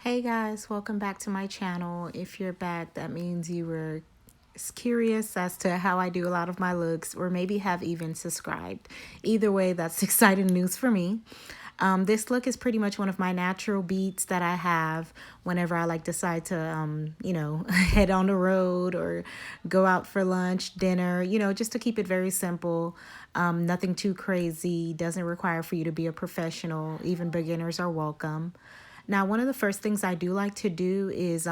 Hey guys, welcome back to my channel. If you're back, that means you were curious as to how I do a lot of my looks, or maybe have even subscribed. Either way, that's exciting news for me. This look is pretty much one of my natural beats that I have whenever I decide to, head on the road or go out for lunch, dinner, just to keep it very simple. Nothing too crazy, doesn't require for you to be a professional. Even beginners are welcome. Now, one of the first things I do like to do is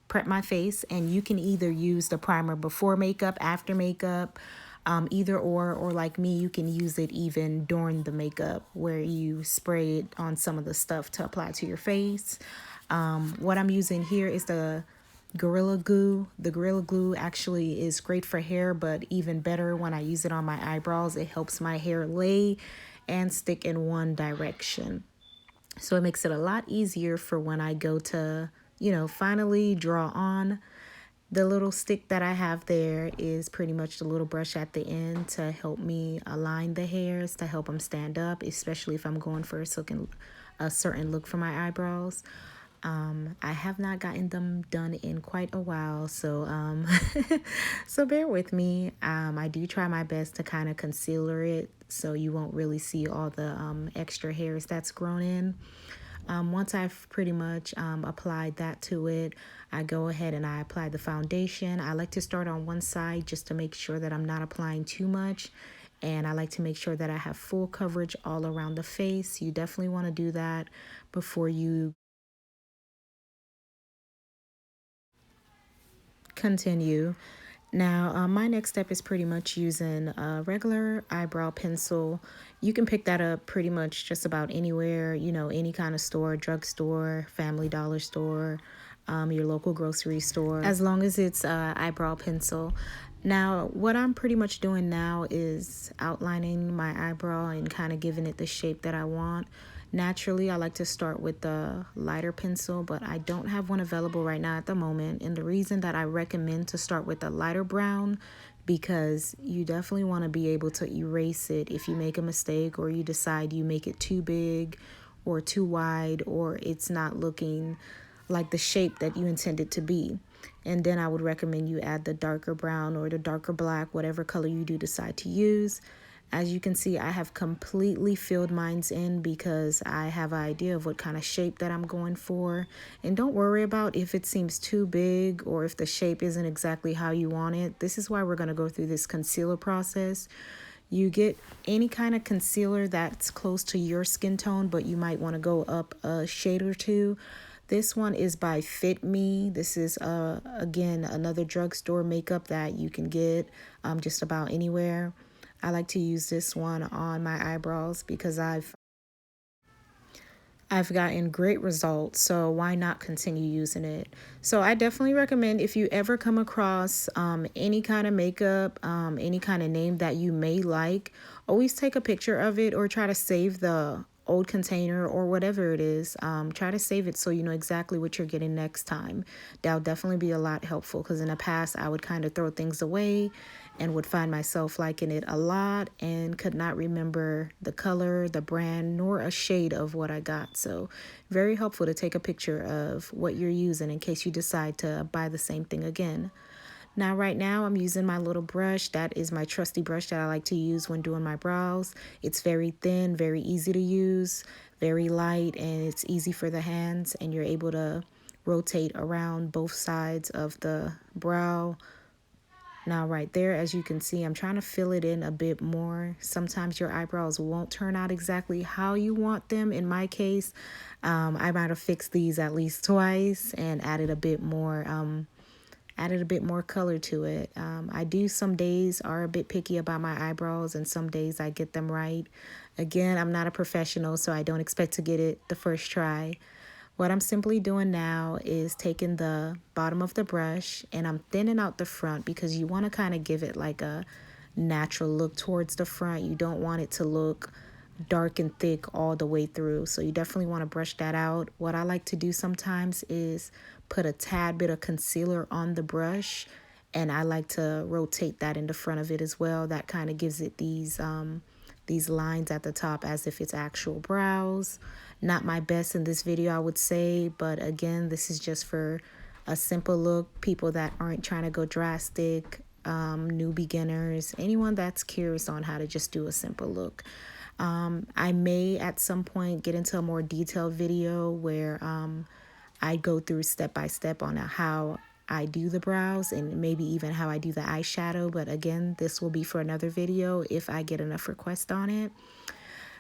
prep my face, and you can either use the primer before makeup, after makeup, either or like me, you can use it even during the makeup where you spray it on some of the stuff to apply to your face. What I'm using here is the Gorilla Glue. The Gorilla Glue actually is great for hair, but even better when I use it on my eyebrows. It helps my hair lay and stick in one direction. So it makes it a lot easier for when I go to, finally draw on. The little stick that I have there is pretty much the little brush at the end to help me align the hairs, to help them stand up, especially if I'm going for a certain look for my eyebrows. I have not gotten them done in quite a while, so so bear with me. I do try my best to kind of concealer it so you won't really see all the extra hairs that's grown in. Once I've pretty much applied that to it, I go ahead and I apply the foundation. I like to start on one side just to make sure that I'm not applying too much. And I like to make sure that I have full coverage all around the face. You definitely want to do that before you continue. Now, my next step is pretty much using a regular eyebrow pencil. You can pick that up pretty much just about anywhere, any kind of store, drugstore, family dollar store, your local grocery store, as long as it's eyebrow pencil. Now, what I'm pretty much doing now is outlining my eyebrow and kind of giving it the shape that I want. Naturally, I like to start with the lighter pencil, but I don't have one available right now at the moment. And the reason that I recommend to start with the lighter brown, because you definitely want to be able to erase it if you make a mistake or you decide you make it too big or too wide or it's not looking like the shape that you intended to be. And then I would recommend you add the darker brown or the darker black, whatever color you do decide to use. As you can see, I have completely filled mines in because I have an idea of what kind of shape that I'm going for. And don't worry about if it seems too big or if the shape isn't exactly how you want it. This is why we're going to go through this concealer process. You get any kind of concealer that's close to your skin tone, but you might want to go up a shade or two. This one is by Fit Me. This is, again, another drugstore makeup that you can get just about anywhere. I like to use this one on my eyebrows because I've gotten great results, so why not continue using it? So I definitely recommend if you ever come across any kind of makeup, any kind of name that you may like, always take a picture of it or try to save the old container or whatever it is. Try to save it so you know exactly what you're getting next time. That'll definitely be a lot helpful because in the past I would kind of throw things away and would find myself liking it a lot and could not remember the color, the brand, nor a shade of what I got. So very helpful to take a picture of what you're using in case you decide to buy the same thing again. Now, right now, I'm using my little brush. That is my trusty brush that I like to use when doing my brows. It's very thin, very easy to use, very light, and it's easy for the hands. And you're able to rotate around both sides of the brow. Now, right there, as you can see, I'm trying to fill it in a bit more. Sometimes your eyebrows won't turn out exactly how you want them. In my case, I might have fixed these at least twice and added a bit more color to it. I do some days are a bit picky about my eyebrows and some days I get them right. Again, I'm not a professional, so I don't expect to get it the first try. What I'm simply doing now is taking the bottom of the brush and I'm thinning out the front because you want to kind of give it like a natural look towards the front. You don't want it to look dark and thick all the way through. So you definitely want to brush that out. What I like to do sometimes is put a tad bit of concealer on the brush and I like to rotate that in the front of it as well. That kind of gives it these lines at the top as if it's actual brows. Not my best in this video, I would say, but again, this is just for a simple look. People that aren't trying to go drastic, new beginners, anyone that's curious on how to just do a simple look. I may at some point get into a more detailed video where I go through step by step on how I do the brows and maybe even how I do the eyeshadow. But again, this will be for another video if I get enough requests on it.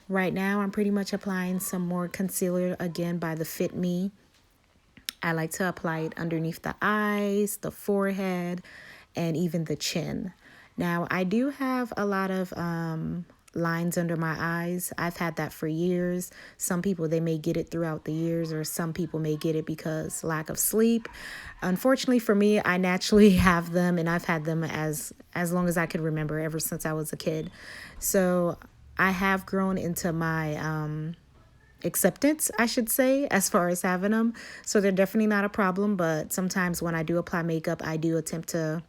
Right now, I'm pretty much applying some more concealer again by the Fit Me. I like to apply it underneath the eyes, the forehead, and even the chin. Now, I do have a lot of lines under my eyes. I've had that for years. Some people, they may get it throughout the years, or some people may get it because lack of sleep. Unfortunately for me, I naturally have them, and I've had them as long as I could remember, ever since I was a kid. So I have grown into my acceptance, I should say, as far as having them. So they're definitely not a problem, but sometimes when I do apply makeup, I do attempt to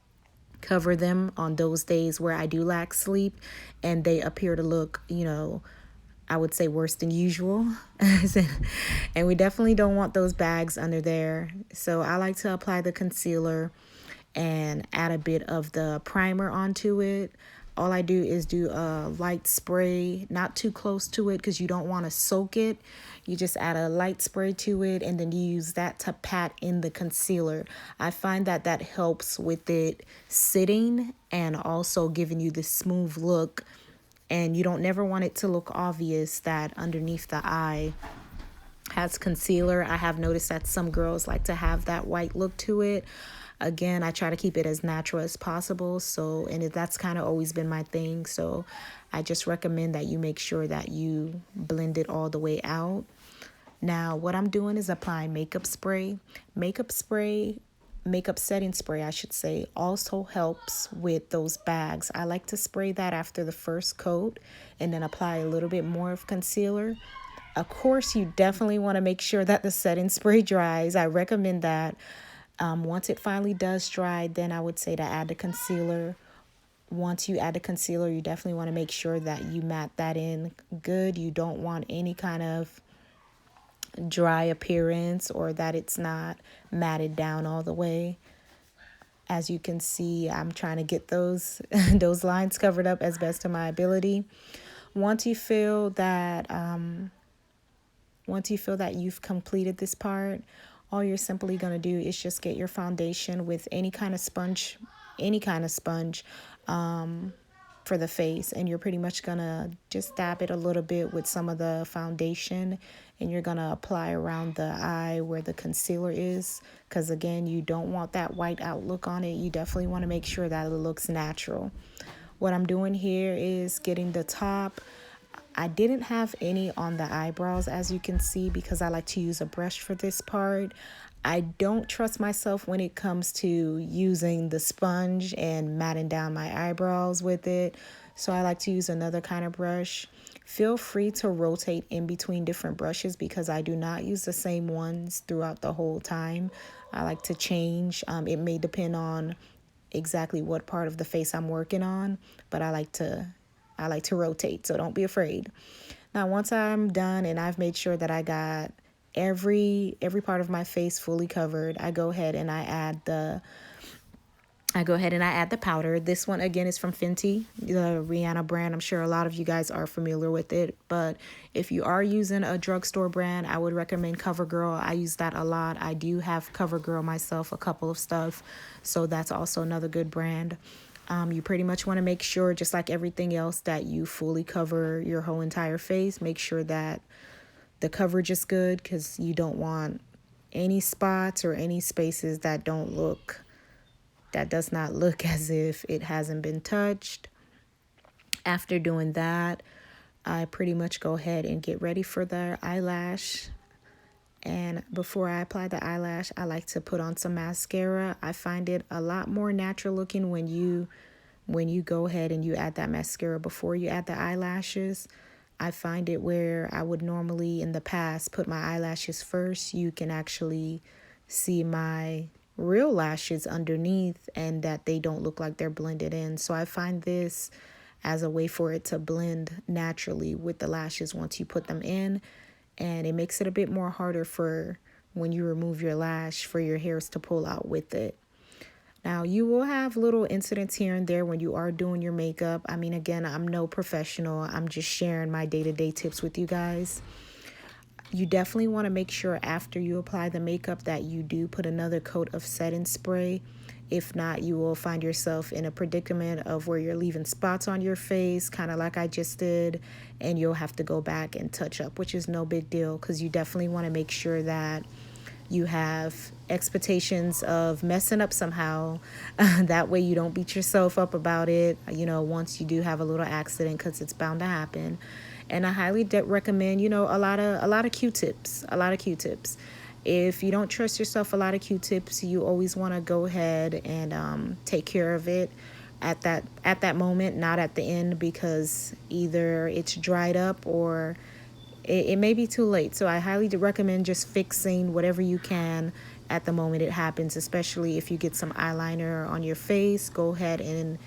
cover them on those days where I do lack sleep and they appear to look, I would say worse than usual. And we definitely don't want those bags under there. So I like to apply the concealer and add a bit of the primer onto it. All I do is do a light spray, not too close to it because you don't want to soak it. You just add a light spray to it and then you use that to pat in the concealer. I find that that helps with it sitting and also giving you this smooth look. And you don't never want it to look obvious that underneath the eye has concealer. I have noticed that some girls like to have that white look to it. Again, I try to keep it as natural as possible. So, and that's kind of always been my thing. So I just recommend that you make sure that you blend it all the way out. Now, what I'm doing is applying makeup spray. Makeup setting spray, I should say, also helps with those bags. I like to spray that after the first coat and then apply a little bit more of concealer. Of course, you definitely want to make sure that the setting spray dries. I recommend that. Once it finally does dry, then I would say to add the concealer. Once you add the concealer, you definitely want to make sure that you mat that in good. You don't want any kind of dry appearance or that it's not matted down all the way. As you can see, I'm trying to get those those lines covered up as best of my ability. Once you feel that you've completed this part, all you're simply going to do is just get your foundation with any kind of sponge for the face, and you're pretty much going to just dab it a little bit with some of the foundation, and you're going to apply around the eye where the concealer is, because again, you don't want that white outlook on it. You definitely want to make sure that it looks natural. What I'm doing here is getting the top. I didn't have any on the eyebrows, as you can see, because I like to use a brush for this part. I don't trust myself when it comes to using the sponge and matting down my eyebrows with it. So I like to use another kind of brush. Feel free to rotate in between different brushes because I do not use the same ones throughout the whole time. I like to change. It may depend on exactly what part of the face I'm working on, but I like to rotate, so don't be afraid. Now, once I'm done and I've made sure that I got every part of my face fully covered, I go ahead and I add the powder. This one again is from Fenty, the Rihanna brand. I'm sure a lot of you guys are familiar with it, but if you are using a drugstore brand, I would recommend CoverGirl. I use that a lot. I do have CoverGirl myself, a couple of stuff, so that's also another good brand. You pretty much want to make sure, just like everything else, that you fully cover your whole entire face. Make sure that the coverage is good because you don't want any spots or any spaces that does not look as if it hasn't been touched. After doing that, I pretty much go ahead and get ready for the eyelash. And before I apply the eyelash, I like to put on some mascara. I find it a lot more natural looking when you go ahead and you add that mascara before you add the eyelashes. I find it where I would normally in the past put my eyelashes first. You can actually see my real lashes underneath and that they don't look like they're blended in. So I find this as a way for it to blend naturally with the lashes once you put them in. and it makes it a bit more harder for when you remove your lash for your hairs to pull out with it. Now, you will have little incidents here and there when you are doing your makeup. I mean, again, I'm no professional. I'm just sharing my day-to-day tips with you guys. You definitely want to make sure after you apply the makeup that you do put another coat of setting spray. If not, you will find yourself in a predicament of where you're leaving spots on your face, kind of like I just did, and you'll have to go back and touch up, which is no big deal because you definitely want to make sure that you have expectations of messing up somehow. That way you don't beat yourself up about it, once you do have a little accident, because it's bound to happen. And I highly recommend, a lot of Q-tips, If you don't trust yourself, a lot of Q-tips, you always want to go ahead and take care of it at that moment, not at the end, because either it's dried up or it may be too late. So I highly recommend just fixing whatever you can at the moment it happens, especially if you get some eyeliner on your face. Go ahead and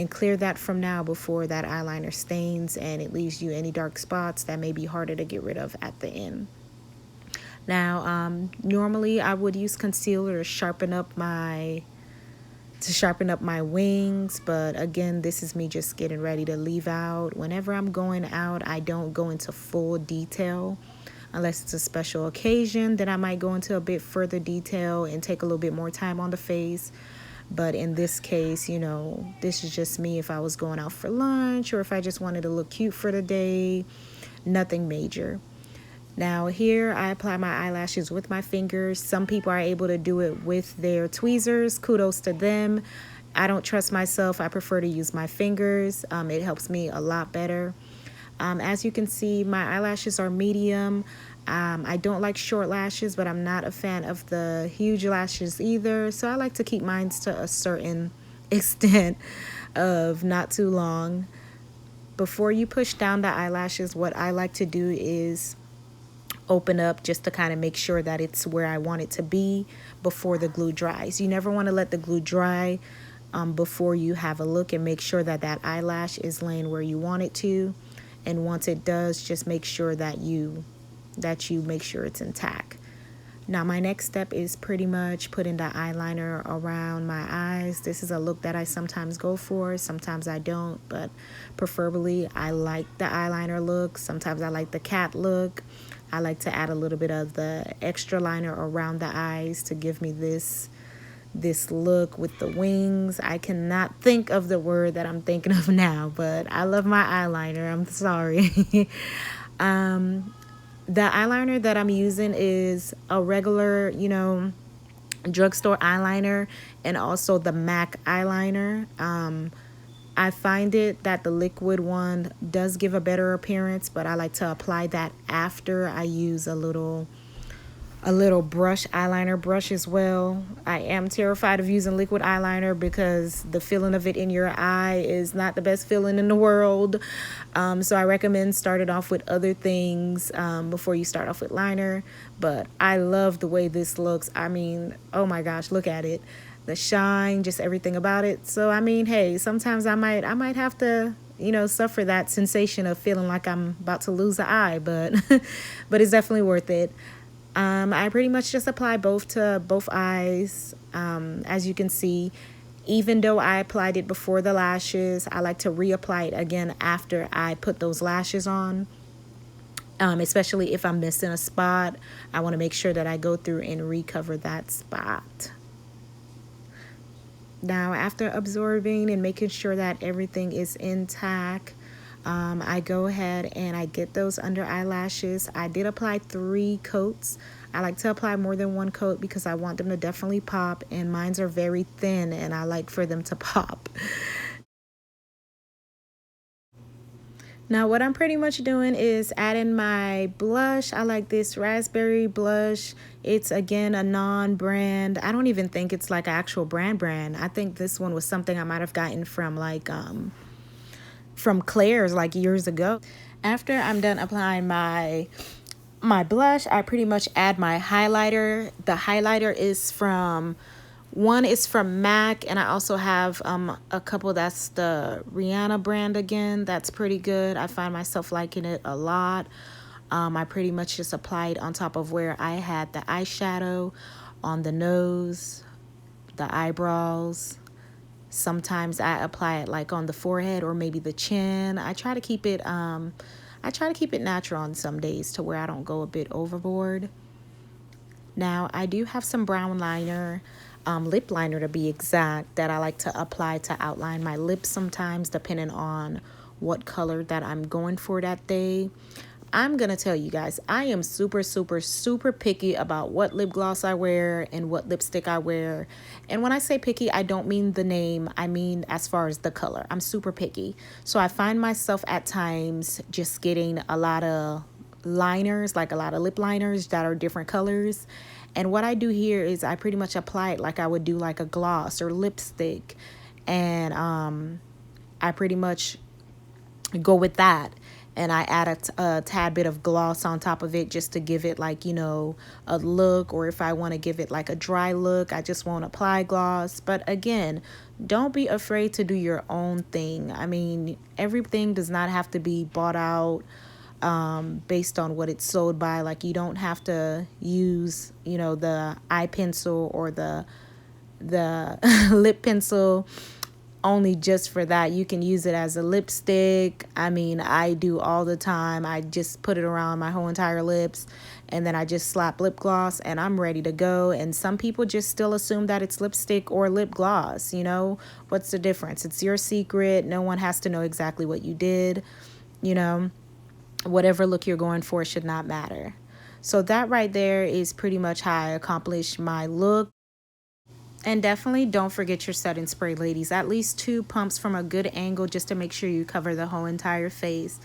clear that from now before that eyeliner stains and it leaves you any dark spots that may be harder to get rid of at the end. Now, normally I would use concealer to sharpen up my wings, but again, this is me just getting ready to leave out. Whenever I'm going out, I don't go into full detail unless it's a special occasion. Then I might go into a bit further detail and take a little bit more time on the face. But in this case, this is just me if I was going out for lunch or if I just wanted to look cute for the day. Nothing major. Now here I apply my eyelashes with my fingers. Some people are able to do it with their tweezers. Kudos to them. I don't trust myself. I prefer to use my fingers. It helps me a lot better. As you can see, my eyelashes are medium. I don't like short lashes, but I'm not a fan of the huge lashes either. So I like to keep mine to a certain extent of not too long. Before you push down the eyelashes, what I like to do is open up just to kind of make sure that it's where I want it to be before the glue dries. You never want to let the glue dry before you have a look and make sure that that eyelash is laying where you want it to. And once it does, just make sure that you make sure it's intact. Now my next step is pretty much putting the eyeliner around my eyes. This is a look that I sometimes go for, sometimes I don't, but preferably I like the eyeliner look. Sometimes I like the cat look. I like to add a little bit of the extra liner around the eyes to give me this look with the wings. I cannot think of the word that I'm thinking of now, but I love my eyeliner. I'm sorry. The eyeliner that I'm using is a regular, drugstore eyeliner and also the MAC eyeliner. I find it that the liquid one does give a better appearance, but I like to apply that after I use a little brush, eyeliner brush as well. I am terrified of using liquid eyeliner because the feeling of it in your eye is not the best feeling in the world. So I recommend starting off with other things before you start off with liner. But I love the way this looks. I mean, oh my gosh, look at it. The shine, just everything about it. So I mean, hey, sometimes I might have to suffer that sensation of feeling like I'm about to lose an eye, but but it's definitely worth it. I pretty much just apply both eyes. As you can see, even though I applied it before the lashes, I like to reapply it again after I put those lashes on. Especially if I'm missing a spot, I want to make sure that I go through and recover that spot. Now, after absorbing and making sure that everything is intact, I go ahead and I get those under eyelashes. I did apply 3 coats. I like to apply more than 1 coat because I want them to definitely pop, and mines are very thin and I like for them to pop. Now what I'm pretty much doing is adding my blush. I like this raspberry blush. It's again a non-brand. I don't even think it's like an actual brand. I think this one was something I might have gotten from like from Claire's like years ago. After I'm done applying my blush, I pretty much add my highlighter. The highlighter is from MAC, and I also have a couple that's the Rihanna brand again. That's pretty good. I find myself liking it a lot. I pretty much just applied on top of where I had the eyeshadow, on the nose, the eyebrows. Sometimes I apply it like on the forehead or maybe the chin. I try to keep it natural on some days to where I don't go a bit overboard. Now, I do have some brown liner, lip liner to be exact, that I like to apply to outline my lips sometimes, depending on what color that I'm going for that day. I'm going to tell you guys, I am super, super, super picky about what lip gloss I wear and what lipstick I wear. And when I say picky, I don't mean the name. I mean as far as the color. I'm super picky. So I find myself at times just getting a lot of liners, like a lot of lip liners that are different colors. And what I do here is I pretty much apply it like I would do like a gloss or lipstick. And I pretty much go with that, and I add a tad bit of gloss on top of it just to give it like, you know, a look. Or if I want to give it like a dry look, I just won't apply gloss. But again, don't be afraid to do your own thing. I mean, everything does not have to be bought out based on what it's sold by. Like, you don't have to use, you know, the eye pencil or the lip pencil only just for that. You can use it as a lipstick. I mean, I do all the time. I just put it around my whole entire lips, and then I just slap lip gloss and I'm ready to go. And some people just still assume that it's lipstick or lip gloss. You know, what's the difference? It's your secret. No one has to know exactly what you did. You know, whatever look you're going for should not matter. So that right there is pretty much how I accomplished my look. And definitely don't forget your setting spray, ladies. At least 2 pumps from a good angle just to make sure you cover the whole entire face.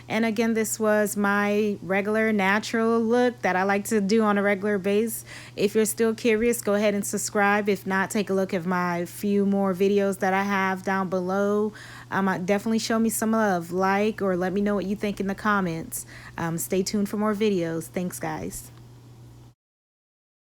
And again, this was my regular natural look that I like to do on a regular base. If you're still curious, go ahead and subscribe. If not, take a look at my few more videos that I have down below. Definitely show me some love, like, or let me know what you think in the comments. Stay tuned for more videos. Thanks, guys.